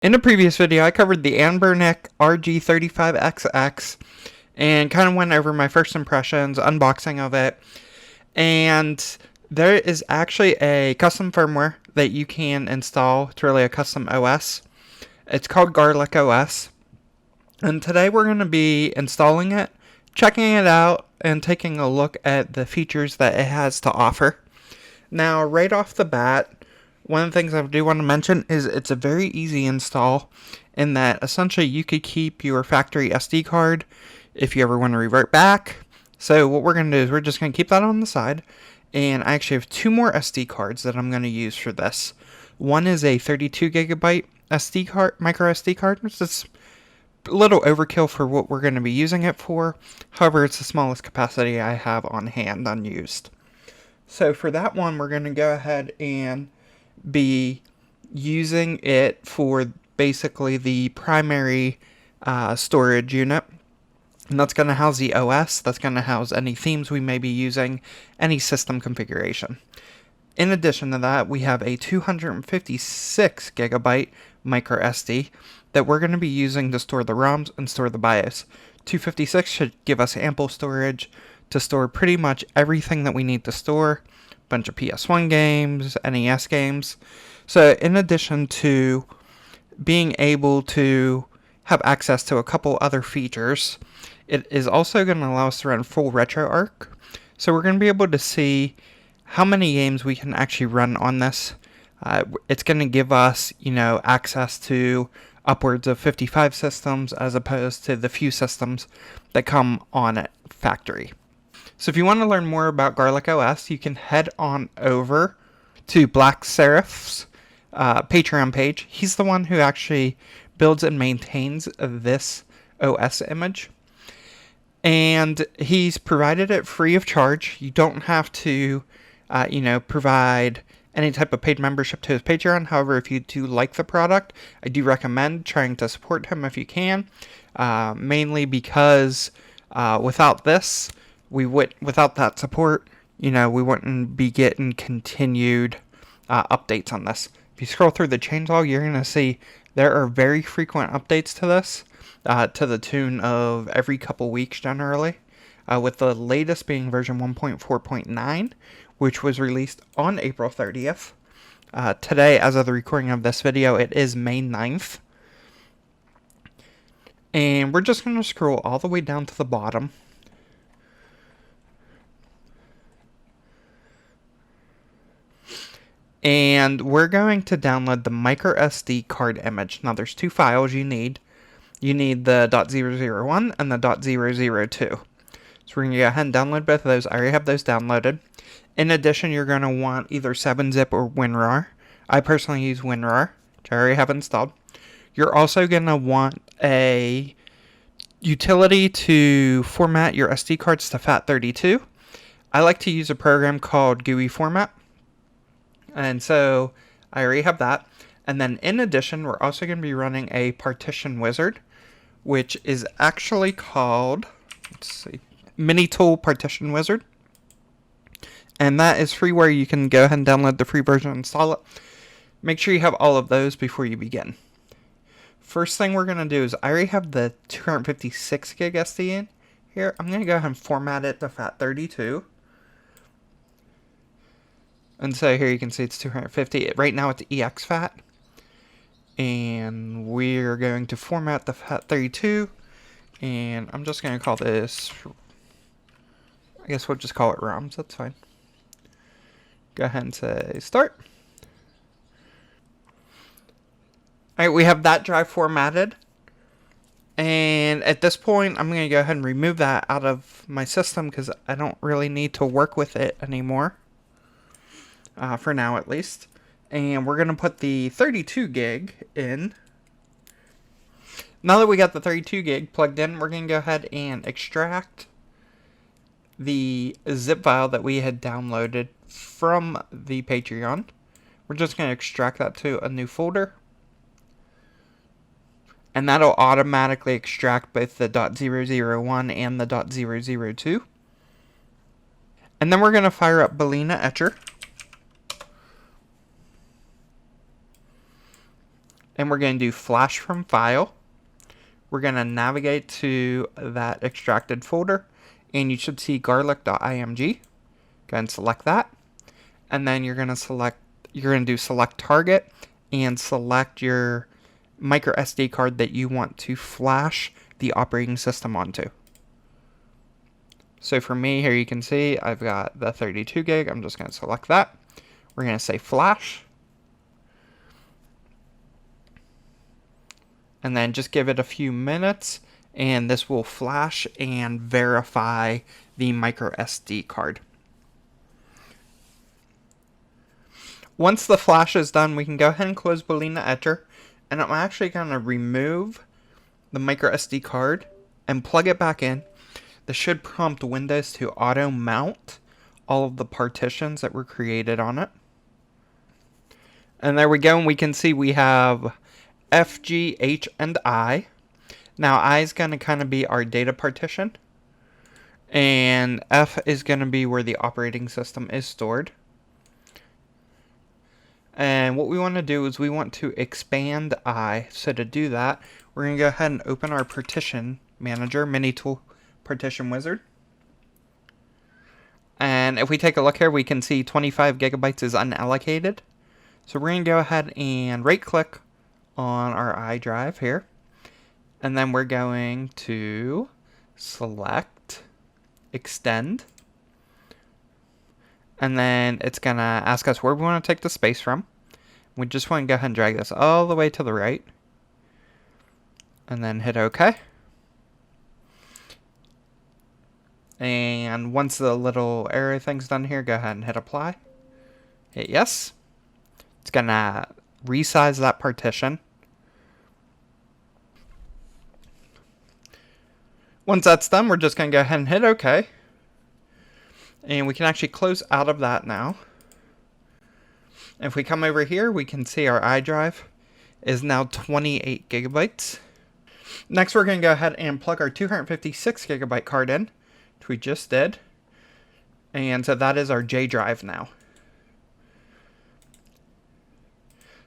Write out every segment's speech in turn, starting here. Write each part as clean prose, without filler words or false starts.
In a previous video, I covered the Anbernic RG35XX and kind of went over my first impressions, unboxing of it. And there is actually a custom firmware that you can install. It's really a custom OS. It's called Garlic OS. And today we're going to be installing it, checking it out, and taking a look at the features that it has to offer. Now, right off the bat, one of the things I do want to mention is it's a very easy install in that essentially you could keep your factory SD card if you ever want to revert back. So what we're going to do is we're just going to keep that on the side. And I actually have two more SD cards that I'm going to use for this. One is a 32 gigabyte SD card, micro SD card, which is a little overkill for what we're going to be using it for. However, it's the smallest capacity I have on hand unused. So for that one, we're going to go ahead and be using it for basically the primary storage unit. And that's going to house the OS, that's going to house any themes we may be using, any system configuration. In addition to that, we have a 256 gigabyte micro SD that we're going to be using to store the ROMs and store the BIOS. 256 should give us ample storage to store pretty much everything that we need to store. A bunch of PS1 games, NES games. So in addition to being able to have access to a couple other features, it is also going to allow us to run full RetroArch. So we're going to be able to see how many games we can actually run on this. It's going to give us, access to upwards of 55 systems as opposed to the few systems that come on at factory. So if you want to learn more about Garlic OS, you can head on over to Black Seraph's Patreon page. He's the one who actually builds and maintains this OS image. And he's provided it free of charge. You don't have to, provide any type of paid membership to his Patreon. However, if you do like the product, I do recommend trying to support him if you can. Mainly because without this, without that support, we wouldn't be getting continued updates on this. If you scroll through the changelog, you're going to see there are very frequent updates to this, to the tune of every couple weeks generally, with the latest being version 1.4.9, which was released on April 30th. Today, as of the recording of this video, it is May 9th. And we're just going to scroll all the way down to the bottom. And we're going to download the micro SD card image. Now there's two files you need. You need the .001 and the .002. So we're going to go ahead and download both of those. I already have those downloaded. In addition, you're going to want either 7-zip or WinRAR. I personally use WinRAR, which I already have installed. You're also going to want a utility to format your SD cards to FAT32. I like to use a program called GUI Format. And so I already have that. And then in addition, we're also going to be running a partition wizard, which is actually called, Minitool Partition Wizard. And that is freeware. You can go ahead and download the free version and install it. Make sure you have all of those before you begin. First thing we're going to do is I already have the 256 gig SD in here. I'm going to go ahead and format it to FAT32. And so here you can see it's 250. Right now it's EXFAT. And we're going to format the FAT32. And I'm just going to call this, I guess we'll just call it ROMs. That's fine. Go ahead and say start. Alright, we have that drive formatted. And at this point, I'm going to go ahead and remove that out of my system because I don't really need to work with it anymore. For now at least. And we're going to put the 32 gig in. Now that we got the 32 gig plugged in, we're going to go ahead and extract the zip file that we had downloaded from the Patreon. We're just going to extract that to a new folder. And that'll automatically extract both the .001 and the .002. And then we're going to fire up Balena Etcher. and we're going to do flash from file. We're going to navigate to that extracted folder, and you should see garlic.img. Go ahead and select that, and then you're going to do select target and select your micro SD card that you want to flash the operating system onto. So for me, here you can see I've got the 32 gig. I'm just going to select that. We're going to say flash. And then just give it a few minutes, and this will flash and verify the micro SD card. Once the flash is done, we can go ahead and close Boolean Etcher, and I'm actually going to remove the micro SD card and plug it back in. This should prompt Windows to auto mount all of the partitions that were created on it. And there we go, and we can see we have F, G, H, and I. Now I is going to kind of be our data partition, and F is going to be where the operating system is stored. And what we want to do is we want to expand I. So to do that, we're going to go ahead and open our partition manager, mini tool partition wizard. And if we take a look here, we can see 25 gigabytes is unallocated. So we're going to go ahead and right click on our I drive here, and then we're going to select extend, and then it's gonna ask us where we want to take the space from. We just want to go ahead and drag this all the way to the right, and then hit OK. And once the little arrow thing's done here, go ahead and hit apply. Hit yes. It's gonna resize that partition. Once that's done, we're just going to go ahead and hit OK. And we can actually close out of that now. If we come over here, we can see our iDrive is now 28 gigabytes. Next, we're going to go ahead and plug our 256 gigabyte card in, which we just did. And so that is our J drive now.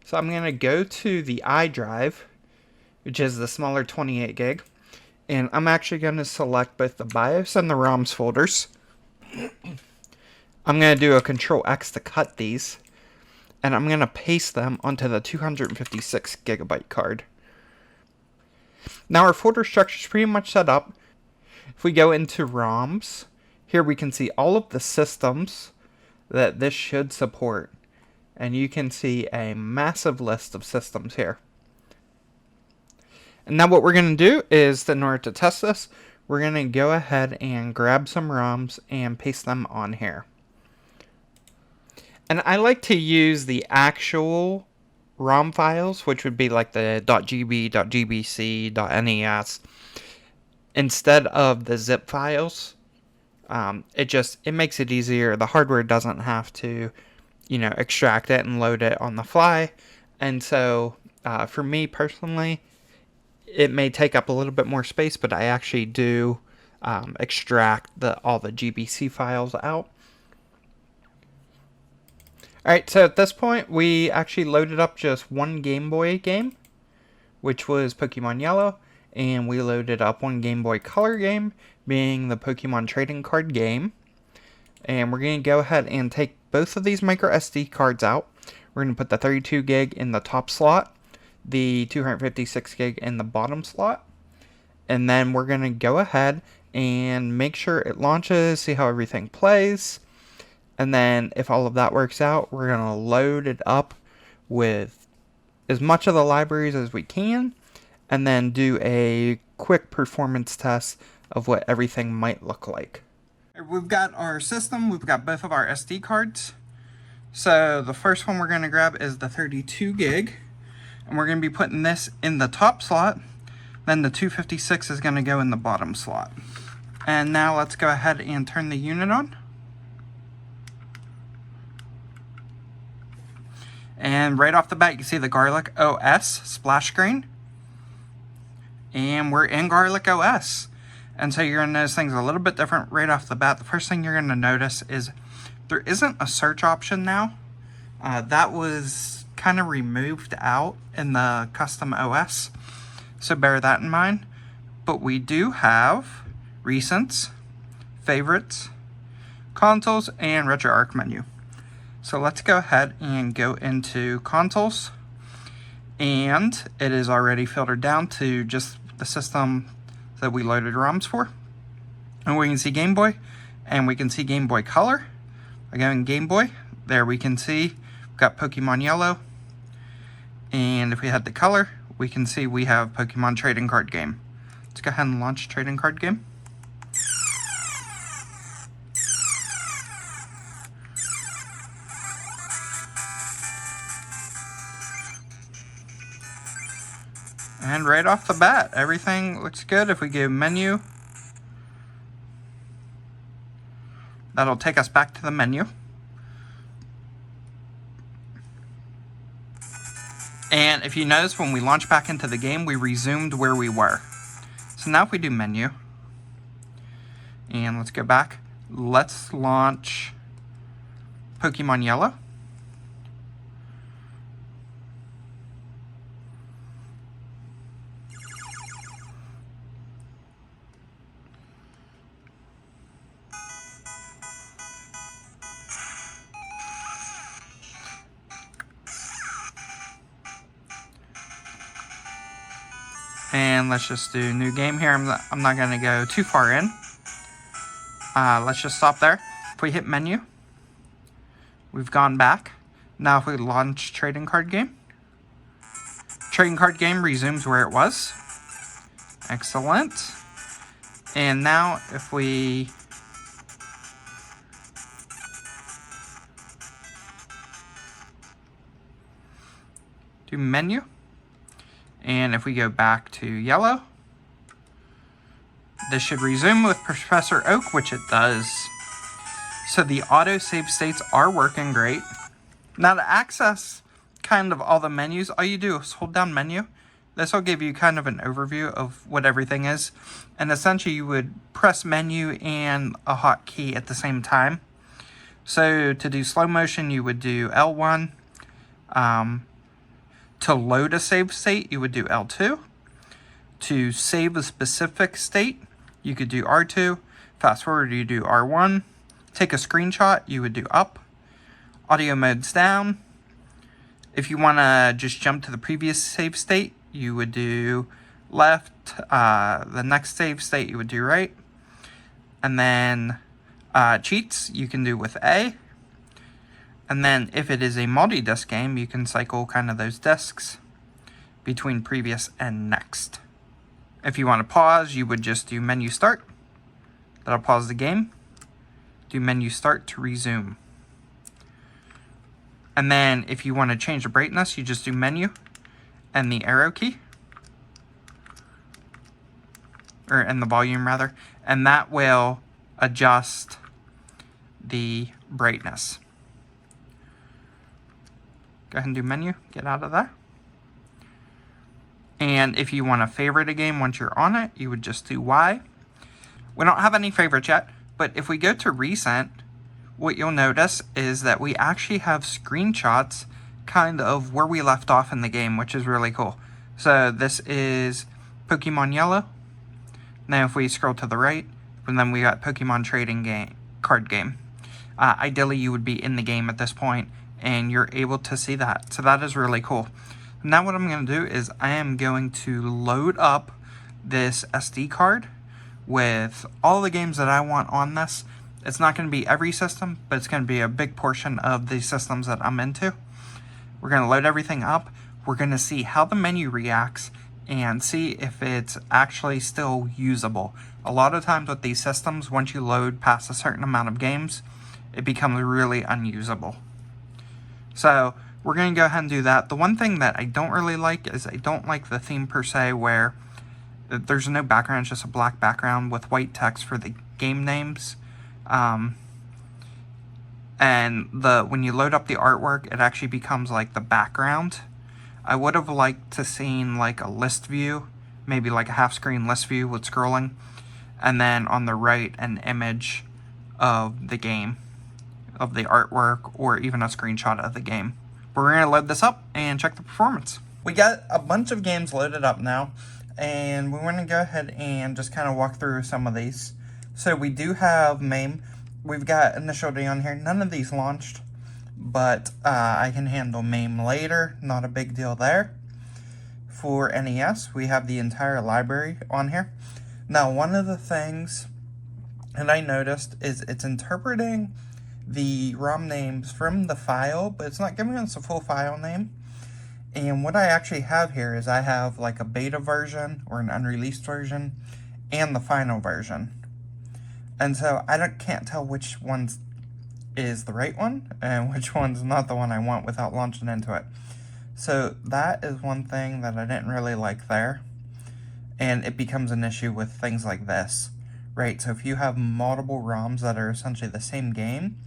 So I'm going to go to the iDrive, which is the smaller 28 gig. And I'm actually going to select both the BIOS and the ROMs folders. I'm going to do a Control X to cut these. And I'm going to paste them onto the 256 gigabyte card. Now our folder structure is pretty much set up. If we go into ROMs, here we can see all of the systems that this should support. And you can see a massive list of systems here. And now what we're going to do is, in order to test this, we're going to go ahead and grab some ROMs and paste them on here. And I like to use the actual ROM files, which would be like the .gb, .gbc, .nes, instead of the zip files. It makes it easier. The hardware doesn't have to, extract it and load it on the fly. And so, for me personally, it may take up a little bit more space, but I actually do extract all the GBC files out. Alright, so at this point, we actually loaded up just one Game Boy game, which was Pokemon Yellow, and we loaded up one Game Boy Color game, being the Pokemon Trading Card game. And we're going to go ahead and take both of these micro SD cards out. We're going to put the 32 gig in the top slot, the 256 gig in the bottom slot, and then we're going to go ahead and make sure it launches, see how everything plays, and then if all of that works out, we're going to load it up with as much of the libraries as we can, and then do a quick performance test of what everything might look like. We've got our system, we've got both of our SD cards. So the first one we're going to grab is the 32 gig. And we're going to be putting this in the top slot. Then the 256 is going to go in the bottom slot. And now let's go ahead and turn the unit on. And right off the bat, you can see the Garlic OS splash screen. And we're in Garlic OS. And so you're going to notice things a little bit different right off the bat. The first thing you're going to notice is there isn't a search option now. That was kind of removed out in the custom OS, so bear that in mind. But we do have recents, favorites, consoles, and RetroArch menu. So let's go ahead and go into consoles, and it is already filtered down to just the system that we loaded ROMs for. And we can see Game Boy, and we can see Game Boy Color. Again, Game Boy, there we can see we've got Pokemon Yellow, and if we had the color, we can see we have Pokemon Trading Card Game. Let's go ahead and launch Trading Card Game. And right off the bat, everything looks good. If we go menu, that'll take us back to the menu. And if you notice, when we launch back into the game, we resumed where we were. So now if we do menu, and let's go back, let's launch Pokemon Yellow. And let's just do new game here. I'm not going to go too far in. Let's just stop there. If we hit menu, we've gone back. Now if we launch Trading Card Game, Trading Card Game resumes where it was. Excellent. And now if we do menu, and if we go back to yellow, this should resume with Professor Oak, which it does. So the auto save states are working great. Now to access kind of all the menus, all you do is hold down menu. This will give you kind of an overview of what everything is. And essentially you would press menu and a hotkey at the same time. So to do slow motion, you would do L1. To load a save state, you would do L2. To save a specific state, you could do R2. Fast forward, you do R1. Take a screenshot, you would do up. Audio mode's down. If you want to just jump to the previous save state, you would do left. The next save state, you would do right. And then cheats, you can do with A. And then if it is a multi-disc game, you can cycle kind of those discs between previous and next. If you want to pause, you would just do menu start. That'll pause the game. Do menu start to resume. And then if you want to change the brightness, you just do menu and the arrow key. And the volume rather. And that will adjust the brightness. Go ahead and do menu, get out of there. And if you want to favorite a game once you're on it, you would just do Y. We don't have any favorites yet, but if we go to recent, what you'll notice is that we actually have screenshots kind of where we left off in the game, which is really cool. So this is Pokemon Yellow. Now if we scroll to the right, and then we got Pokemon Trading Card Game. Ideally, you would be in the game at this point, and you're able to see that. So that is really cool. Now what I'm going to do is I am going to load up this SD card with all the games that I want on this. It's not going to be every system, but it's going to be a big portion of the systems that I'm into. We're going to load everything up. We're going to see how the menu reacts and see if it's actually still usable. A lot of times with these systems, once you load past a certain amount of games, it becomes really unusable. So we're going to go ahead and do that. The one thing that I don't really like is I don't like the theme per se where there's no background, it's just a black background with white text for the game names. And when you load up the artwork, it actually becomes like the background. I would have liked to seen like a list view, maybe like a half screen list view with scrolling, and then on the right an image of the game, of the artwork, or even a screenshot of the game. But we're going to load this up and check the performance. We got a bunch of games loaded up now, and we want to go ahead and just kind of walk through some of these. So we do have MAME. We've got Initial D on here. None of these launched, but I can handle MAME later. Not a big deal there. For NES, we have the entire library on here. Now, one of the things that I noticed is it's interpreting the ROM names from the file, but it's not giving us a full file name. And what I actually have here is I have like a beta version or an unreleased version and the final version. And so I can't tell which one is the right one and which one's not the one I want without launching into it. So that is one thing that I didn't really like there. And it becomes an issue with things like this, right? So if you have multiple ROMs that are essentially the same game,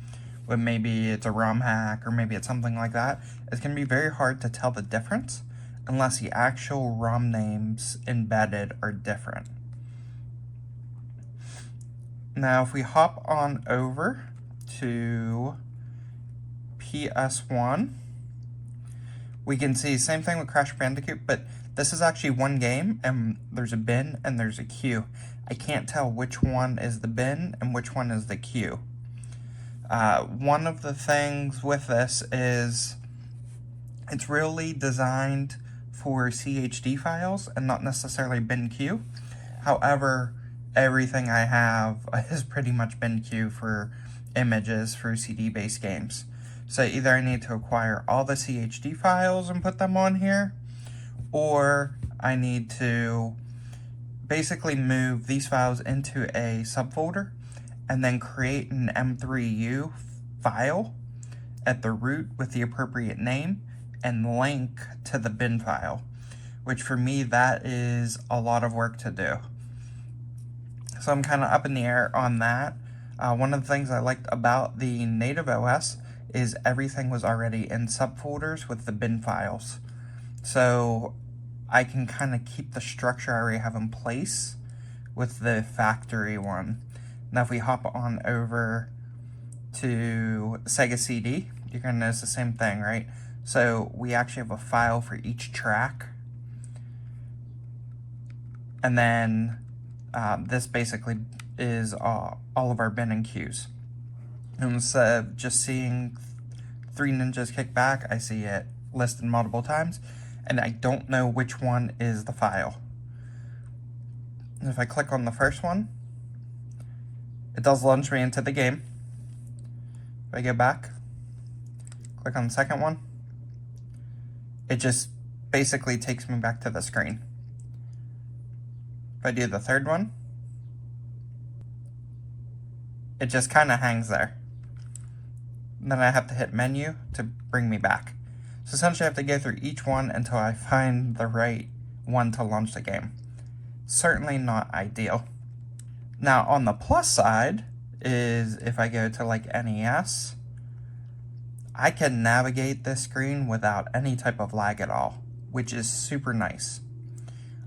but maybe it's a ROM hack or maybe it's something like that, it's going to be very hard to tell the difference unless the actual ROM names embedded are different. Now, if we hop on over to PS1, we can see same thing with Crash Bandicoot, but this is actually one game, and there's a bin and there's a queue. I can't tell which one is the bin and which one is the queue. One of the things with this is it's really designed for CHD files and not necessarily bin queue. However, everything I have is pretty much bin queue for images for CD-based games. So either I need to acquire all the CHD files and put them on here, or I need to basically move these files into a subfolder and then create an M3U file at the root with the appropriate name and link to the bin file, which for me, that is a lot of work to do. So I'm kind of up in the air on that. One of the things I liked about the native OS is everything was already in subfolders with the bin files. So I can kind of keep the structure I already have in place with the factory one. Now if we hop on over to Sega CD, you're going to notice the same thing, right? So we actually have a file for each track. And then this basically is all of our bin and queues. And instead of just seeing Three Ninjas Kick Back, I see it listed multiple times, and I don't know which one is the file. And if I click on the first one, it does launch me into the game. If I go back, click on the second one, it just basically takes me back to the screen. If I do the third one, it just kind of hangs there. And then I have to hit menu to bring me back. So essentially I have to go through each one until I find the right one to launch the game. Certainly not ideal. Now on the plus side is if I go to like NES, I can navigate this screen without any type of lag at all, which is super nice.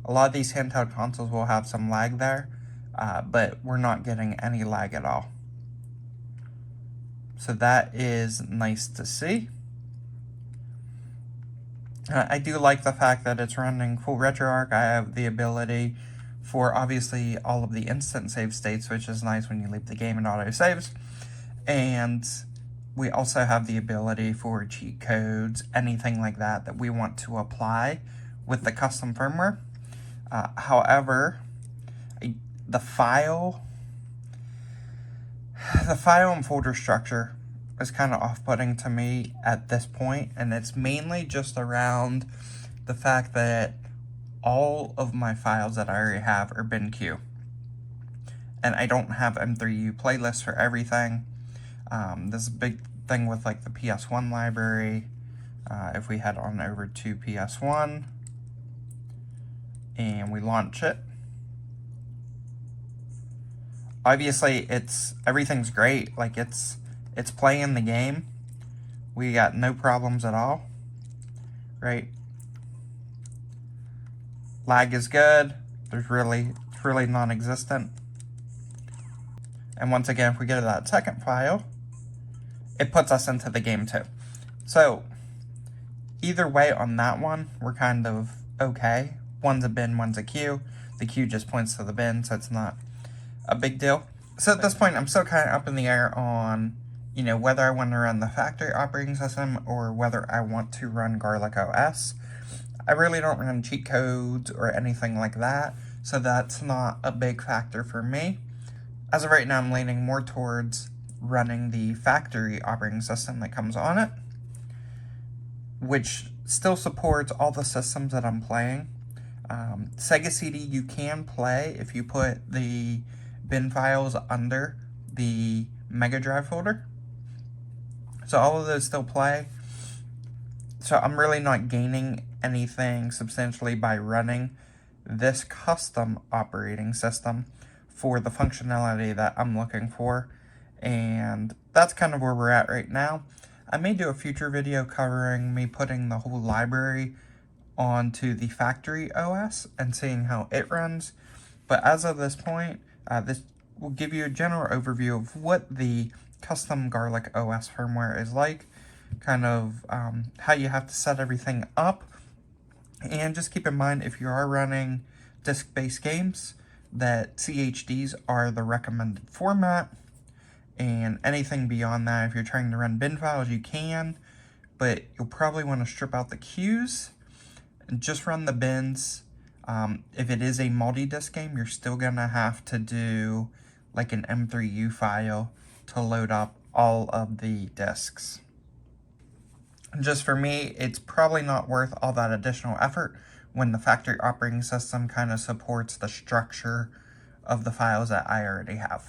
A lot of these handheld consoles will have some lag there, but we're not getting any lag at all. So that is nice to see. I do like the fact that it's running full RetroArch. I have the ability for obviously all of the instant save states, which is nice when you leave the game and auto saves. And we also have the ability for cheat codes, anything like that that we want to apply with the custom firmware. However, the file and folder structure is kind of off-putting to me at this point, and it's mainly just around the fact that all of my files that I already have are bin queue, and I don't have M3U playlists for everything. This is a big thing with like the PS1 library. If we head on over to PS1 and we launch it, obviously everything's great. Like it's playing the game. We got no problems at all, right? Lag is good. It's really non-existent. And once again, if we go to that second file, it puts us into the game too. So either way on that one, we're kind of okay. One's a bin, one's a queue. The queue just points to the bin, so it's not a big deal. So at this point, I'm still kind of up in the air on, whether I want to run the factory operating system or whether I want to run Garlic OS. I really don't run cheat codes or anything like that, so that's not a big factor for me. As of right now, I'm leaning more towards running the factory operating system that comes on it, which still supports all the systems that I'm playing. Sega CD you can play if you put the bin files under the Mega Drive folder. So all of those still play. So I'm really not gaining anything substantially by running this custom operating system for the functionality that I'm looking for. And that's kind of where we're at right now. I may do a future video covering me putting the whole library onto the factory OS and seeing how it runs. But as of this point, this will give you a general overview of what the custom Garlic OS firmware is like, kind of how you have to set everything up. And just keep in mind, if you are running disk-based games, that CHDs are the recommended format. And anything beyond that, if you're trying to run bin files, you can, but you'll probably want to strip out the queues and just run the bins. If it is a multi-disc game, you're still gonna have to do like an M3U file to load up all of the discs. Just for me, it's probably not worth all that additional effort when the factory operating system kind of supports the structure of the files that I already have.